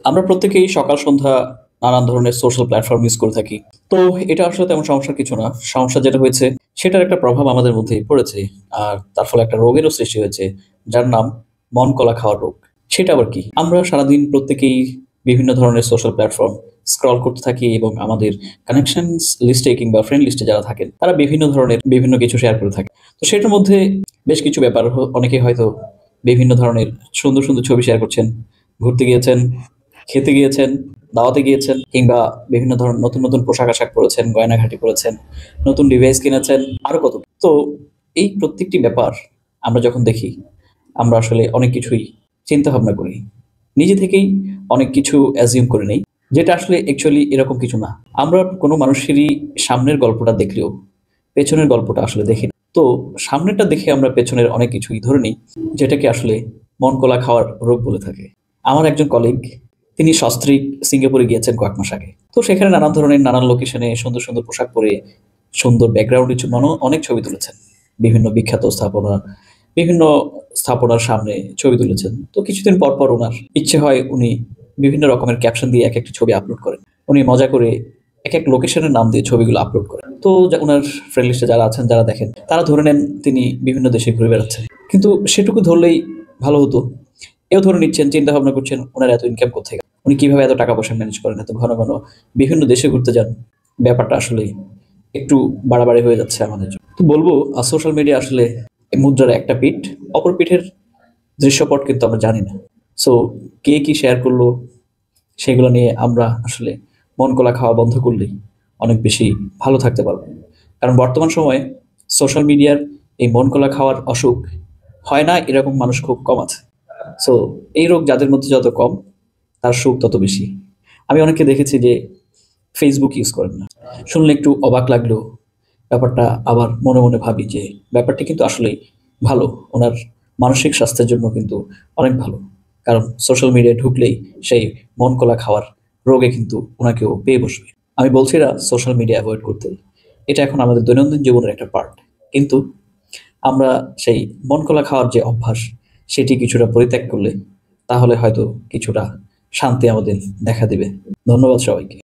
আমরা প্রত্যেকেই সকাল সন্ধ্যা নানান ধরনের সোশ্যাল প্ল্যাটফর্ম ইউজ করে থাকি। তো এটা আসলে তেমন সমস্যার কিছু না। সমস্যা যেটা হয়েছে সেটার একটা প্রভাব আমাদের মধ্যেই পড়েছে। আর তার ফলে একটা রোগেরও সৃষ্টি হয়েছে যার নাম মন কলা খাওয়ার রোগ। সেটা আবার কি? আমরা সারাদিন প্রত্যেকেই বিভিন্ন ধরনের সোশ্যাল প্ল্যাটফর্ম স্ক্রল করতে থাকি এবং আমাদের কানেকশনস লিস্টে কিংবা ফ্রেন্ড লিস্টে যারা থাকেন তারা বিভিন্ন ধরনের বিভিন্ন কিছু শেয়ার করে থাকে। তো সেটার মধ্যে বেশ কিছু ব্যাপার অনেকে হয়তো বিভিন্ন ধরনের সুন্দর, সুন্দর ছবি শেয়ার করছেন। ঘুরতে গিয়েছেন, খেতে গিয়েছেন, দাওয়াতে গিয়েছেন কিংবা বিভিন্ন ধরনের নতুন, নতুন পোশাক-আশাক পরেছেন, গয়নাঘাটি পরেছেন, নতুন ডিভাইস কিনেছেন, আরো কত কি। তো এই প্রত্যেকটি ব্যাপার আমরা যখন দেখি, আমরা আসলে অনেক কিছুই চিন্তা-ভাবনা করি। নিজে থেকেই অনেক কিছু অ্যাজিউম করে নেই, যেটা আসলে অ্যাকচুয়ালি এরকম কিছু না। আমরা কোনো মানুষেরই সামনের গল্পটা দেখলেও পেছনের গল্পটা আসলে দেখি না। তো সামনেরটা দেখে আমরা পেছনের অনেক কিছুই ধরে নিই, যেটাকে আসলে মন কলা খাওয়ার রোগ বলে থাকে। আমার একজন কলিগ তিনি সস্ত্রীক সিঙ্গাপুরে গিয়েছেন কয়েক মাস আগে। তো সেখানে নানান ধরনের নানান লোকেশনে সুন্দর, সুন্দর পোশাক পরে সুন্দর ব্যাকগ্রাউন্ডে অনেক ছবি তুলেছেন। বিভিন্ন বিখ্যাত স্থাপনা, বিভিন্ন স্থাপনার সামনে ছবি তুলেছেন। তো কিছুদিন পর, পর উনার ইচ্ছে হয় উনি বিভিন্ন রকমের ক্যাপশন দিয়ে একেকটি ছবি আপলোড করেন। উনি মজা করে একেক লোকেশনের নাম দিয়ে ছবিগুলো আপলোড করেন। তো উনার ফ্রেন্ড লিস্টে যারা আছেন, যারা দেখেন, তারা ধরে নেন তিনি বিভিন্ন দেশে ঘুরে বেড়াচ্ছেন। কিন্তু সেটুকু ধরলেই ভালো হতো। এও ধরে নিচ্ছেন, চিন্তা ভাবনা করছেন উনার এত ইনকাম কোত্থেকে? উনি কিভাবে এত টাকা পয়সা ম্যানেজ করেন? এত ঘন, ঘন বিভিন্ন দেশে ঘুরতে যান। ব্যাপারটা আসলে একটু বাড়াবাড়ি হয়ে যাচ্ছে আমাদের জন্য। তো বলব সোশ্যাল মিডিয়া আসলে এই মুদ্রার একটা পিঠ, অপর পিঠের দৃশ্যপট কিন্তু আমরা জানি না। সো কে কি শেয়ার করলো সেগুলো নিয়ে আমরা আসলে মন কলা খাওয়া বন্ধ করলেই অনেক বেশি ভালো থাকতে পারবো। কারণ বর্তমান সময়ে সোশ্যাল মিডিয়ার এই মন কলা খাওয়ার অসুখ হয় না এরকম মানুষ খুব কম আছে। সো এই রোগ যাদের মধ্যে যত কম তার সুখ তত বেশি। আমি অনেককে দেখেছি যে ফেসবুক ইউজ করেন না। শুনলে একটু অবাক লাগলেও ব্যাপারটা আবার মনে, মনে ভাবি যে ব্যাপারটি কিন্তু আসলেই ভালো। উনার মানসিক স্বাস্থ্যের জন্য কিন্তু অনেক ভালো। কারণ সোশ্যাল মিডিয়ায় ঢুকলেই সেই মন কলা খাওয়ার রোগে কিন্তু উনাকেও পেয়ে বসবে। আমি বলছি না সোশ্যাল মিডিয়া এভয়েড করতে। এটা এখন আমাদের দৈনন্দিন জীবনের একটা পার্ট। কিন্তু আমরা সেই মন কলা খাওয়ার যে অভ্যাস সেটি কিছুটা পরিত্যাগ করলে তাহলে হয়তো কিছুটা শান্তি আমাদের দেখা দিবে। ধন্যবাদ সবাইকে।